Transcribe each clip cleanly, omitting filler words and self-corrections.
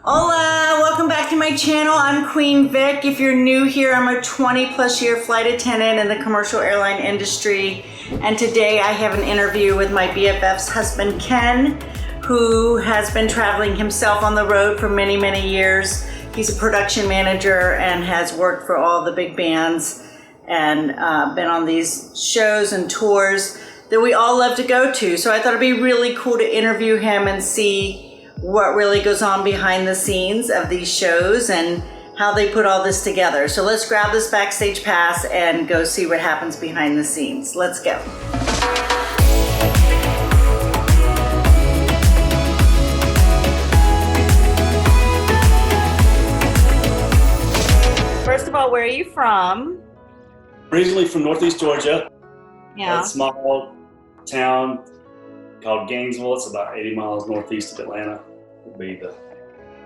Hola, welcome back to my channel. I'm Queen Vic. If you're new here, I'm a 20 plus year flight attendant in the commercial airline industry. And today I have an interview with my BFF's husband, Ken, who has been traveling himself on the road for many, many years. He's a production manager and has worked for all the big bands and been on these shows and tours that we all love to go to. So I thought it'd be really cool to interview him and see what really goes on behind the scenes of these shows and how they put all this together. So let's grab this backstage pass and go see what happens behind the scenes. Let's go. First of all, where are you from? Originally from Northeast Georgia. Yeah. A small town called Gainesville. It's about 80 miles northeast of Atlanta. Would be the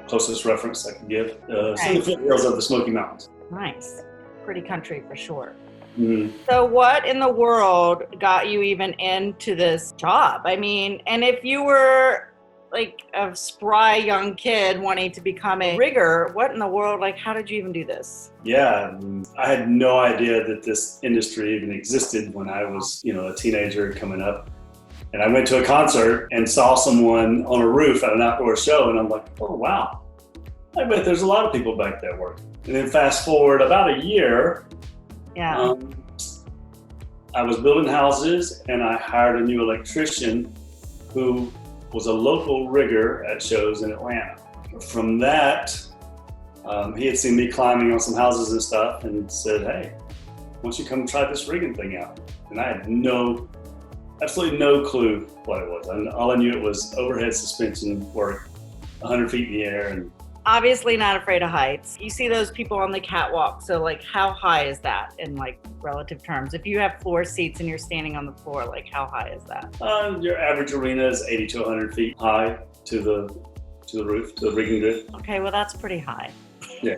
closest reference I can give. It's in the foothills of the Smoky Mountains. Nice. Pretty country for sure. Mm-hmm. So what in the world got you even into this job? I mean, and if you were like a spry young kid wanting to become a rigger, what in the world, like how did you even do this? Yeah, I had no idea that this industry even existed when I was, a teenager coming up. And I went to a concert and saw someone on a roof at an outdoor show, and I'm like, oh wow, I bet there's a lot of people back there working. And then fast forward about a year, Yeah. I was building houses and I hired a new electrician who was a local rigger at shows in Atlanta. From that, he had seen me climbing on some houses and stuff and said, hey, why don't you come try this rigging thing out? And I had absolutely no clue what it was. All I knew it was overhead suspension work, 100 feet in the air. And Obviously not afraid of heights. You see those people on the catwalk. So like how high is that in like relative terms? If you have floor seats and you're standing on the floor, like how high is that? Your average arena is 80 to 100 feet high to the roof, to the rigging grid. Okay, well that's pretty high. Yeah.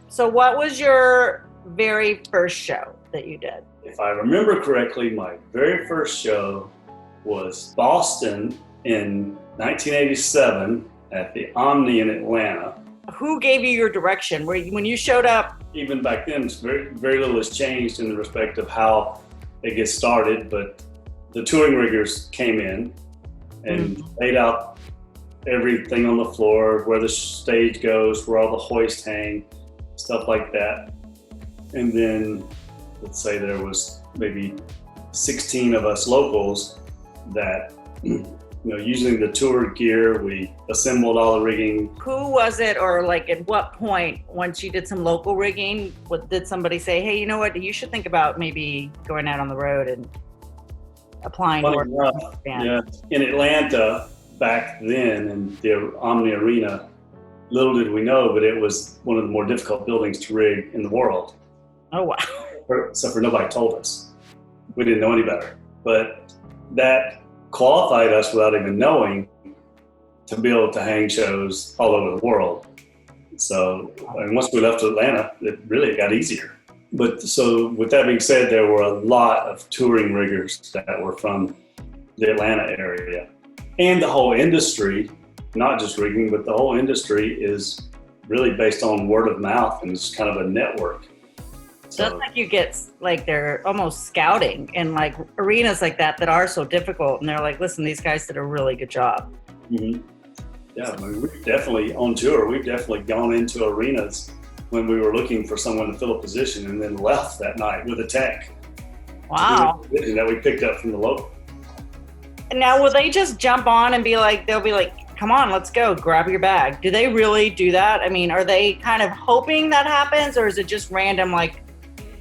So what was your very first show that you did? If I remember correctly, my very first show was Boston in 1987 at the Omni in Atlanta. Who gave you your direction? When you showed up? Even back then, very, very little has changed in the respect of how it gets started, but the touring riggers came in and laid out everything on the floor, where the stage goes, where all the hoists hang, stuff like that. And then let's say there was maybe 16 of us locals that, using the tour gear, we assembled all the rigging. Who was it, or like at what point, once you did some local rigging, did somebody say, hey, you know what, you should think about maybe going out on the road and applying Funny work? enough, yeah, in Atlanta back then, in the Omni Arena, little did we know, but it was one of the more difficult buildings to rig in the world. Oh, wow. Except for nobody told us. We didn't know any better. But that qualified us without even knowing to be able to hang shows all over the world. So, and once we left Atlanta, it really got easier. But so with that being said, there were a lot of touring riggers that were from the Atlanta area. And the whole industry, not just rigging, but the whole industry is really based on word of mouth, and it's kind of a network. So it's like you get, like they're almost scouting in like arenas like that are so difficult, and they're like, listen, these guys did a really good job. Mm-hmm. Yeah, I mean, we've definitely, on tour, we've definitely gone into arenas when we were looking for someone to fill a position and then left that night with a tech. Wow. That we picked up from the local. And now will they just jump on and they'll be like, come on, let's go, grab your bag. Do they really do that? I mean, are they kind of hoping that happens, or is it just random, like,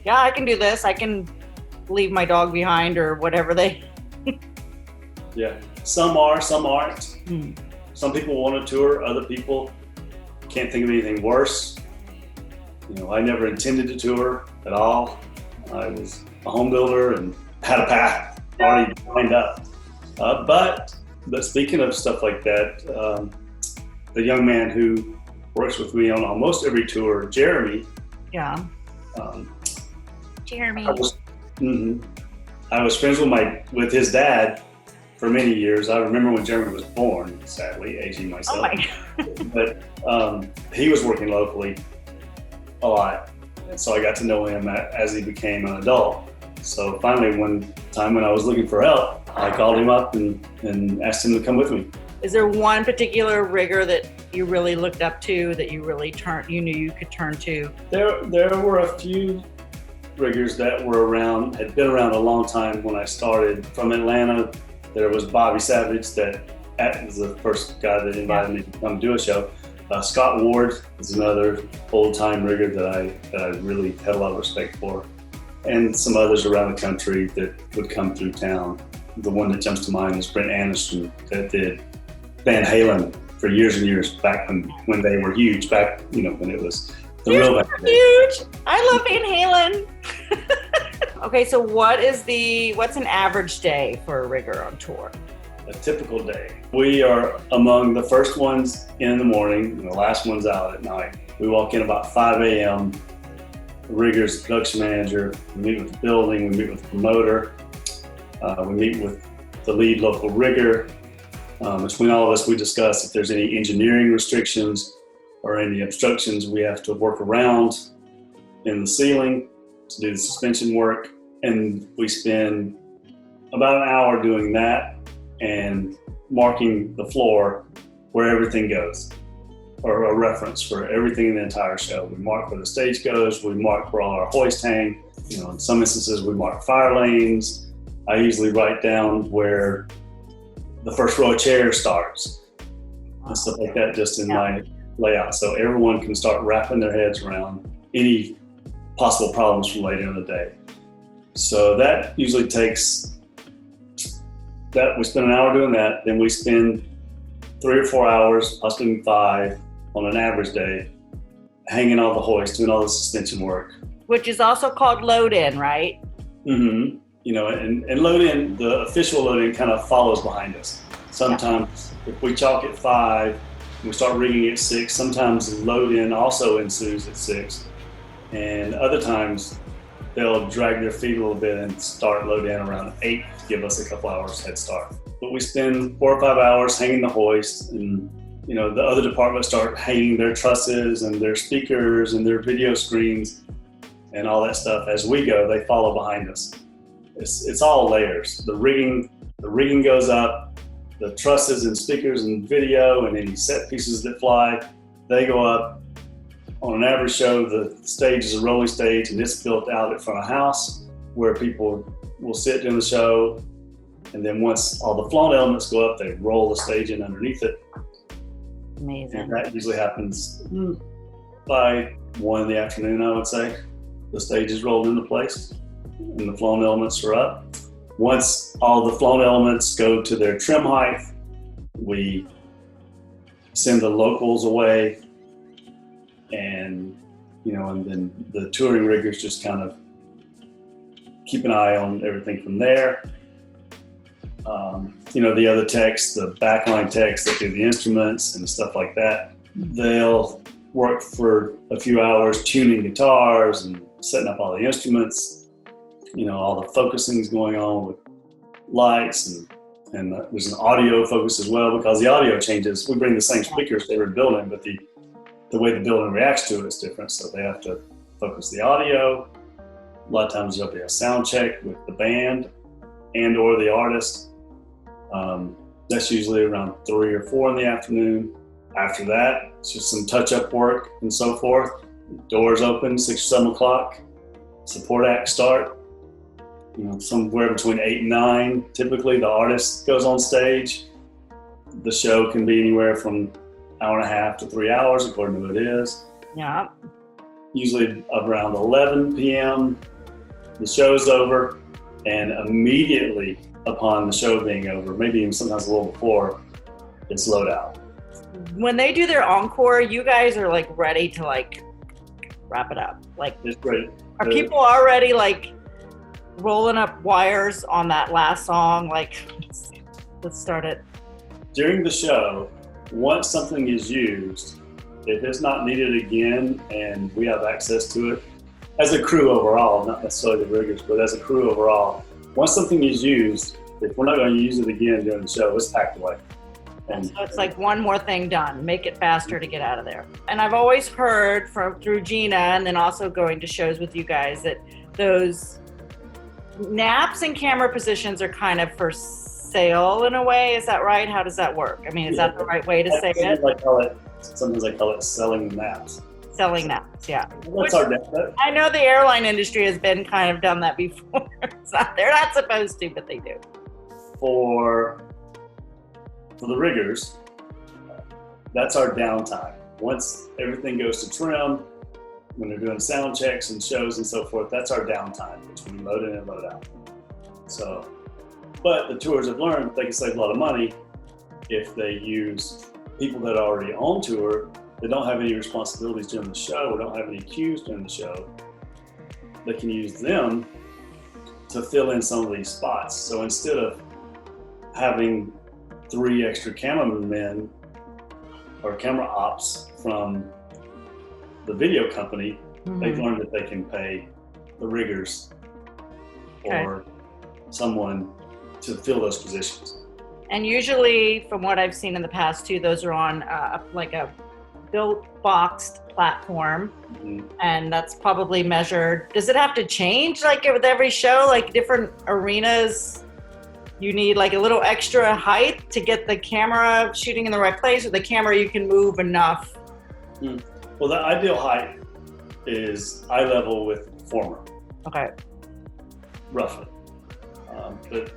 yeah, I can do this, I can leave my dog behind, or whatever they... Yeah, some are, some aren't. Some people want to tour, other people can't think of anything worse. I never intended to tour at all. I was a home builder and had a path already lined up. But speaking of stuff like that, the young man who works with me on almost every tour, Jeremy. Yeah. Jeremy. I was friends with his dad for many years. I remember when Jeremy was born, sadly, aging myself. Oh my God. But he was working locally a lot. And so I got to know him as he became an adult. So finally, one time when I was looking for help, I called him up and asked him to come with me. Is there one particular rigger that you really looked up to, that you really you knew you could turn to? There were a few riggers that were around, had been around a long time when I started. From Atlanta, there was Bobby Savage, that was the first guy that invited me to come do a show. Scott Ward is another old-time rigger that I really had a lot of respect for. And some others around the country that would come through town. The one that jumps to mind is Brent Anderson, that did Van Halen for years and years, back when they were huge, back, when it was the real Van Halen. Huge! I love Van Halen. Okay, so what's an average day for a rigger on tour? A typical day. We are among the first ones in the morning and the last ones out at night. We walk in about 5 a.m. The rigger's production manager, we meet with the building, we meet with the promoter, we meet with the lead local rigger. Between all of us, we discuss if there's any engineering restrictions or any obstructions we have to work around in the ceiling to do the suspension work. And we spend about an hour doing that and marking the floor where everything goes, or a reference for everything in the entire show. We mark where the stage goes, we mark where all our hoists hang. In some instances, we mark fire lanes. I usually write down where the first row of chairs starts and stuff like that, just in my layout, so everyone can start wrapping their heads around any possible problems from later in the day. So that usually takes, we spend an hour doing that, then we spend 3 or 4 hours, possibly 5 on an average day, hanging all the hoists, doing all the suspension work. Which is also called load in, right? Mm-hmm. And load in, the official load in kind of follows behind us. Sometimes if we chalk at 5, and we start rigging at 6, sometimes load in also ensues at 6. And other times they'll drag their feet a little bit and start load in around 8 to give us a couple hours head start. But we spend 4 or 5 hours hanging the hoist, and the other departments start hanging their trusses and their speakers and their video screens and all that stuff. As we go, they follow behind us. It's all layers. The rigging goes up, the trusses and speakers and video and any set pieces that fly, they go up. On an average show, the stage is a rolling stage, and it's built out in front of a house where people will sit during the show. And then once all the flown elements go up, they roll the stage in underneath it. Amazing. And that usually happens by 1 in the afternoon, I would say. The stage is rolled into place and the flown elements are up. Once all the flown elements go to their trim height, we send the locals away, and and then the touring riggers just kind of keep an eye on everything from there. The other techs, the backline techs that do the instruments and stuff like that, they'll work for a few hours tuning guitars and setting up all the instruments. All the focusing is going on with lights, and there's an audio focus as well, because the audio changes. We bring the same speakers they were building, but the way the building reacts to it is different, so they have to focus the audio. A lot of times there'll be a sound check with the band and or the artist. That's usually around 3 or 4 in the afternoon. After that, it's just some touch-up work and so forth. Doors open 6 or 7 o'clock. Support acts start. Somewhere between 8 and 9. Typically, the artist goes on stage. The show can be anywhere from an hour and a half to 3 hours, according to who it is. Yeah. Usually around 11 p.m., the show's over, and immediately upon the show being over, maybe even sometimes a little before, it's load out. When they do their encore, you guys are ready to wrap it up. It's great. Are people already rolling up wires on that last song? Let's start it. During the show, once something is used, if it's not needed again and we have access to it, as a crew overall, not necessarily the riggers, but as a crew overall, once something is used, if we're not going to use it again during the show, it's packed away. And So it's like one more thing done, make it faster to get out of there. And I've always heard through Gina and then also going to shows with you guys that those naps and camera positions are kind of for sale in a way. Is that right? How does that work? I mean, is that the right way to say it? Sometimes I call it selling the naps. Selling naps, yeah. What's our nap? I know the airline industry has been kind of done that before. They're not supposed to, but they do. For the riggers, that's our downtime. Once everything goes to trim, when they're doing sound checks and shows and so forth, that's our downtime, which we load in and load out. So, but the tours have learned they can save a lot of money if they use people that are already on tour that don't have any responsibilities during the show or don't have any cues during the show. They can use them to fill in some of these spots. So instead of having 3 extra cameramen or camera ops from the video company, they've learned that they can pay the riggers or someone to fill those positions. And usually, from what I've seen in the past too, those are on like a built boxed platform, and that's probably measured. Does it have to change like with every show? Like different arenas, you need like a little extra height to get the camera shooting in the right place, or the camera you can move enough? Well, the ideal height is eye level with performer. Okay. Roughly. But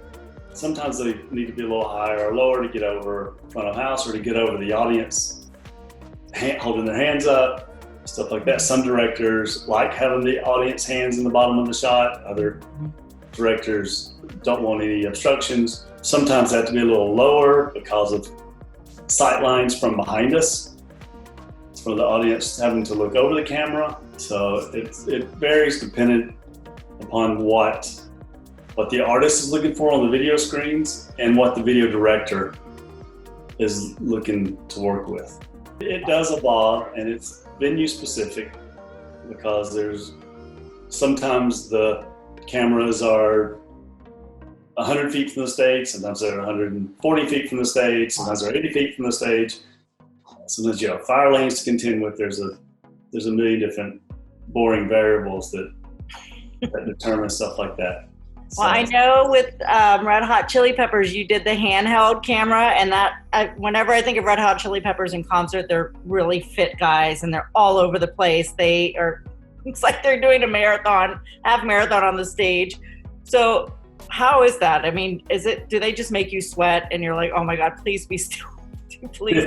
sometimes they need to be a little higher or lower to get over front of house or to get over the audience, holding their hands up, stuff like that. Some directors like having the audience hands in the bottom of the shot. Other directors don't want any obstructions. Sometimes they have to be a little lower because of sight lines from behind us, for the audience having to look over the camera. So it varies dependent upon what the artist is looking for on the video screens and what the video director is looking to work with. It does evolve, and it's venue specific because there's sometimes the cameras are 100 feet from the stage, sometimes they're 140 feet from the stage, sometimes they're 80 feet from the stage. Sometimes you have fire lanes to contend with. There's a million different boring variables that determine stuff like that. Well, I know with Red Hot Chili Peppers, you did the handheld camera, and whenever I think of Red Hot Chili Peppers in concert, they're really fit guys, and they're all over the place. It's like they're doing a half marathon on the stage. So how is that? I mean, do they just make you sweat, and you're like, oh my God, please be still, please?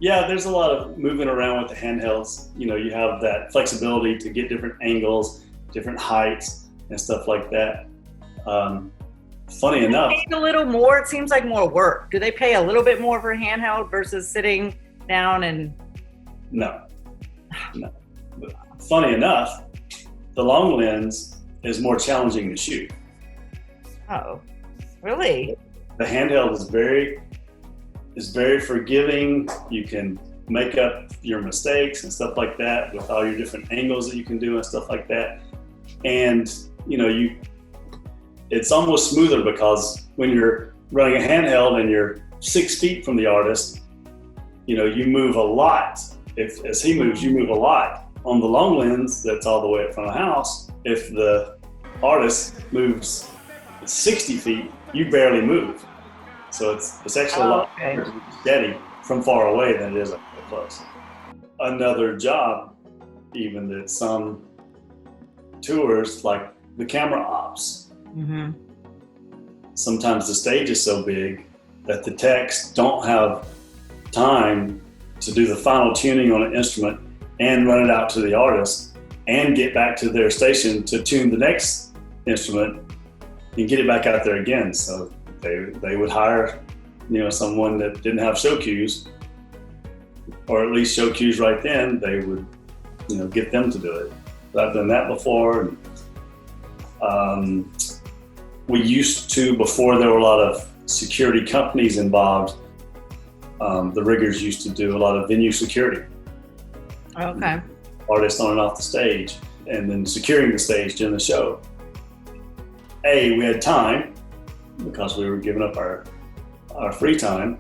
Yeah, there's a lot of moving around with the handhelds. You know, you have that flexibility to get different angles, different heights, and stuff like that. Funny enough, a little more. It seems like more work. Do they pay a little bit more for handheld versus sitting down and? No. But funny enough, the long lens is more challenging to shoot. Oh, really? The handheld is very forgiving. You can make up your mistakes and stuff like that with all your different angles that you can do and stuff like that. And it's almost smoother because when you're running a handheld and you're 6 feet from the artist, you move a lot. As he moves, you move a lot. On the long lens, that's all the way up front of the house. If the artist moves 60 feet, you barely move. So it's actually a lot more steady from far away than it is up close. Another job, even that some tours, like the camera ops. Sometimes the stage is so big that the techs don't have time to do the final tuning on an instrument and run it out to the artist and get back to their station to tune the next instrument and get it back out there again. So they would hire, someone that didn't have show cues, or at least show cues right then. They would, get them to do it. But I've done that before. We used to, before there were a lot of security companies involved, the riggers used to do a lot of venue security. Okay. Artists on and off the stage, and then securing the stage during the show. We had time because we were giving up our our free time.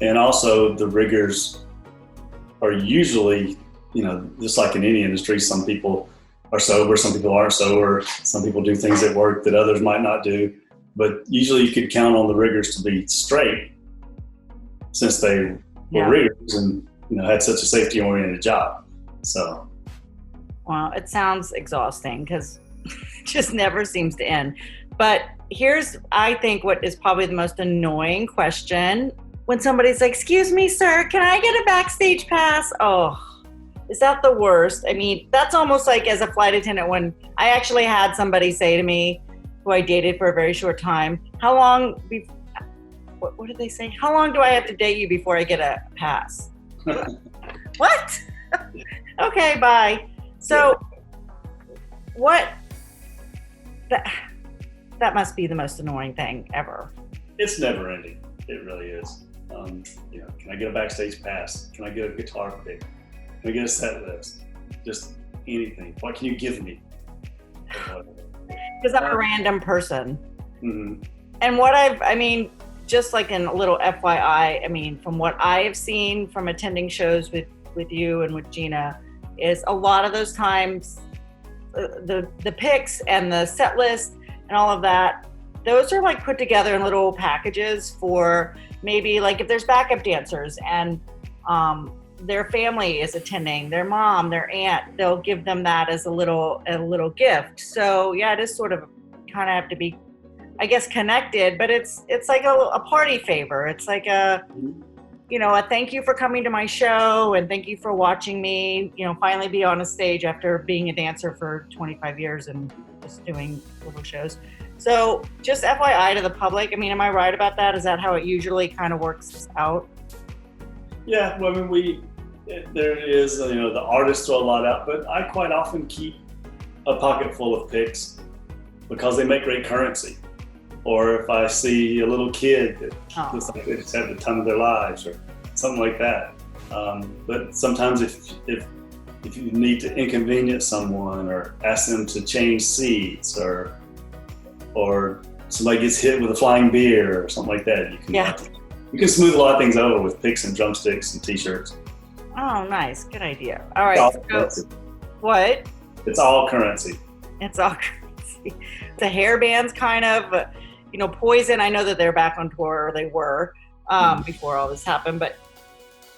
And also the riggers are usually, just like in any industry, some people are sober, some people aren't sober, some people do things at work that others might not do. But usually you could count on the riggers to be straight since they were riggers and had such a safety-oriented job. So, well, it sounds exhausting because it just never seems to end. But here's, I think, what is probably the most annoying question. When somebody's like, "Excuse me, sir, can I get a backstage pass?" Oh, is that the worst? I mean, that's almost like as a flight attendant when I actually had somebody say to me, who I dated for a very short time, how long, what did they say? How long do I have to date you before I get a pass? What? Okay, bye. So that must be the most annoying thing ever. It's never ending. It really is. Can I get a backstage pass? Can I get a guitar pick? Can I get a set list? Just anything. What can you give me? Because I'm a random person. Mm-hmm. And just like in a little FYI, from what I have seen from attending shows with you and with Gina, is a lot of those times the pics and the set list and all of that, those are like put together in little packages for maybe like if there's backup dancers and their family is attending, their mom, their aunt, they'll give them that as a little gift. So yeah, it is sort of kind of have to be, I guess, connected, but it's like a party favor. It's like a thank you for coming to my show and thank you for watching me, finally be on a stage after being a dancer for 25 years and just doing little shows. So just FYI to the public, am I right about that? Is that how it usually kind of works out? Yeah, well, there is, the artists throw a lot out, but I quite often keep a pocket full of pics because they make great currency. Or if I see a little kid that looks like they just had the time of their lives or something like that. But sometimes if you need to inconvenience someone or ask them to change seats or somebody gets hit with a flying beer or something like that, you can smooth a lot of things over with pics and drumsticks and t-shirts. Oh, nice. Good idea. All right. What? It's all currency. It's all currency. The hair bands kind of, Poison, I know that they're back on tour, or they were before all this happened, but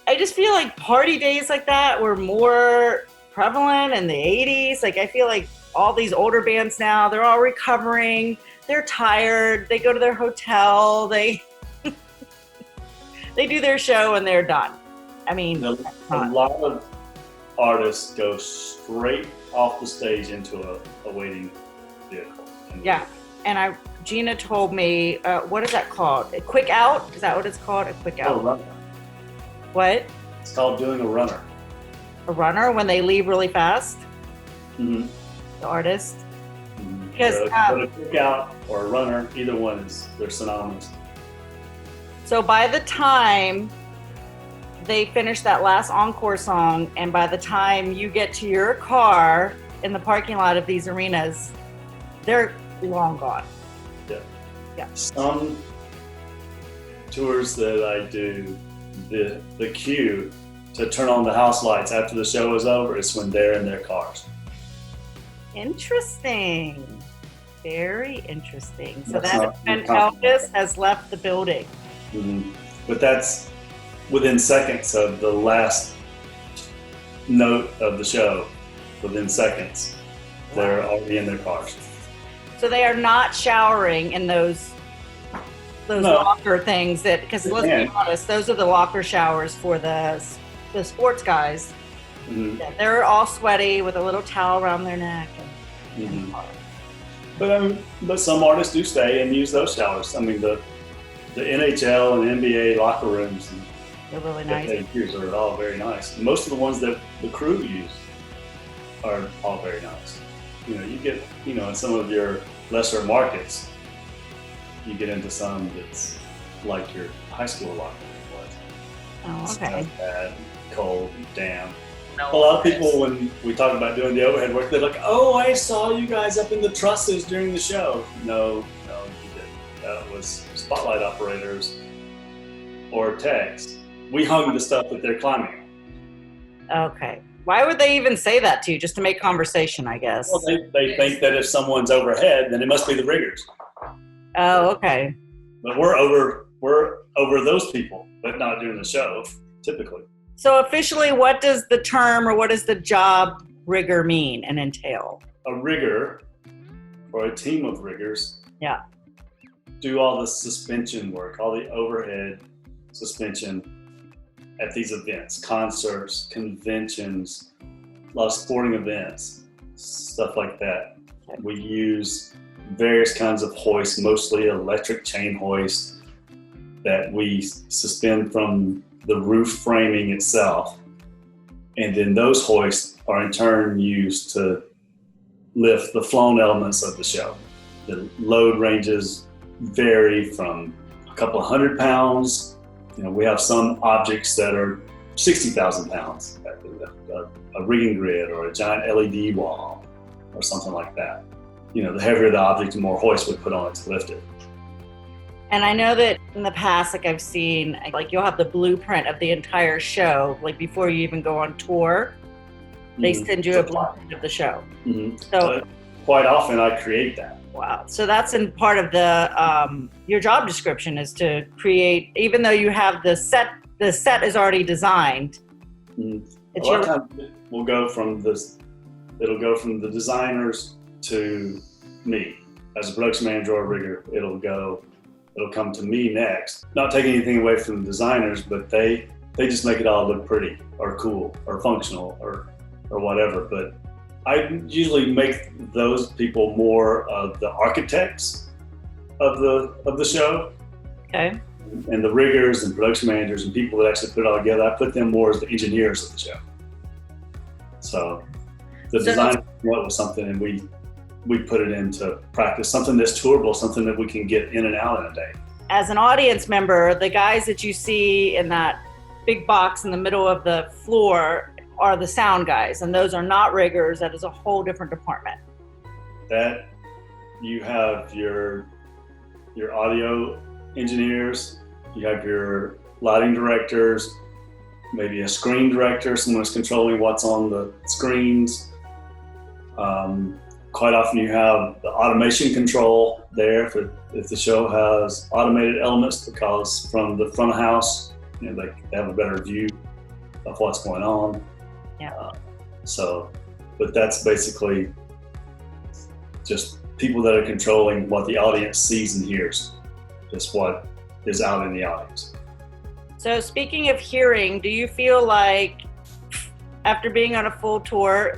I just feel like party days like that were more prevalent in the 80s. Like, I feel like all these older bands now, they're all recovering, they're tired, they go to their hotel, they do their show and they're done. A lot of artists go straight off the stage into a waiting vehicle. Yeah, and Gina told me, what is that called? A quick out? Is that what it's called? A quick out? A runner. What? It's called doing a runner. A runner when they leave really fast? Mm-hmm. The artist? Mm-hmm. Because a quick out or a runner, either one they're synonymous. So by the time they finish that last encore song, and by the time you get to your car in the parking lot of these arenas, they're long gone. Yeah. Some tours that I do, the cue to turn on the house lights after the show is over is when they're in their cars. Interesting. Very interesting. So that's when Elvis has left the building. Mm-hmm. But that's within seconds of the last note of the show. Within seconds, they're already in their cars. So they are not showering in those locker things because let's be honest, those are the locker showers for the sports guys. Mm-hmm. Yeah, they're all sweaty with a little towel around their neck. But some artists do stay and use those showers. The NHL and NBA locker rooms, they're really nice. They use are all very nice. Most of the ones that the crew use are all very nice. You get, in some of your lesser markets, you get into some that's like your high school locker room was. Oh, It's okay. kind of bad, cold, damp. A lot of people, when we talk about doing the overhead work, they're like, "Oh, I saw you guys up in the trusses during the show." No, you didn't. That was spotlight operators or text. We hung the stuff that they're climbing on. Okay. Why would they even say that to you? Just to make conversation, I guess. Well, they think that if someone's overhead, then it must be the riggers. Oh, okay. But we're over those people, but not during the show, typically. So officially, what does the term or what does the job rigger mean and entail? A rigger, or a team of riggers, Yeah. do all the suspension work, all the overhead suspension at these events, concerts, conventions, a lot of sporting events, stuff like that. We use various kinds of hoists, mostly electric chain hoists, that we suspend from the roof framing itself. And then those hoists are in turn used to lift the flown elements of the show. The load ranges vary from a couple of 100 pounds. We have some objects that are 60,000 pounds, a rigging grid or a giant LED wall or something like that. The heavier the object, the more hoist we put on it to lift it. And I know that in the past, I've seen, you'll have the blueprint of the entire show, before you even go on tour, they send you a blueprint of the show. Mm-hmm. So quite often I create that. Wow. So that's in part of your job description is to create, even though you have the set is already designed. Mm-hmm. A lot of times it'll go from the designers to me as a production manager or rigger. It'll come to me next. Not taking anything away from the designers, but they just make it all look pretty or cool or functional or whatever. But I usually make those people more of the architects of the show. Okay. And the riggers and production managers and people that actually put it all together, I put them more as the engineers of the show. So the designer came up with something and we put it into practice, something that's tourable, something that we can get in and out in a day. As an audience member, the guys that you see in that big box in the middle of the floor are the sound guys, and those are not riggers. That is a whole different department. That you have your audio engineers, you have your lighting directors, maybe a screen director, someone who's controlling what's on the screens. Quite often you have the automation control there if the show has automated elements, because from the front of house, they have a better view of what's going on. Yeah. But that's basically just people that are controlling what the audience sees and hears, just what is out in the audience. So speaking of hearing, do you feel like after being on a full tour,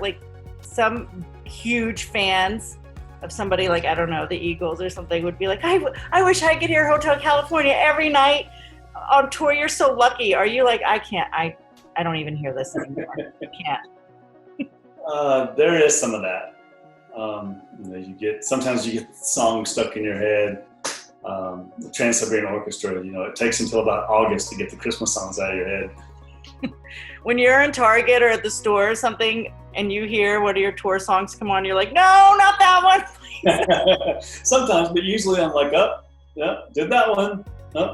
some huge fans of somebody I don't know, the Eagles or something would be like, I wish I could hear Hotel California every night on tour. You're so lucky. Are you I can't, I don't even hear this anymore. I can't. There is some of that. Sometimes you get songs stuck in your head. The Trans-Siberian Orchestra, it takes until about August to get the Christmas songs out of your head. When you're in Target or at the store or something and you hear one of your tour songs come on, you're like, no, not that one. Sometimes, but usually I'm like, did that one.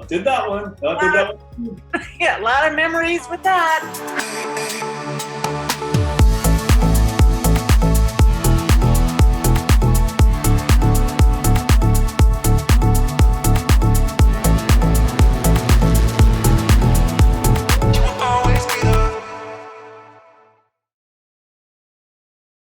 Did that one. Did that one. Yeah, a lot of memories with that.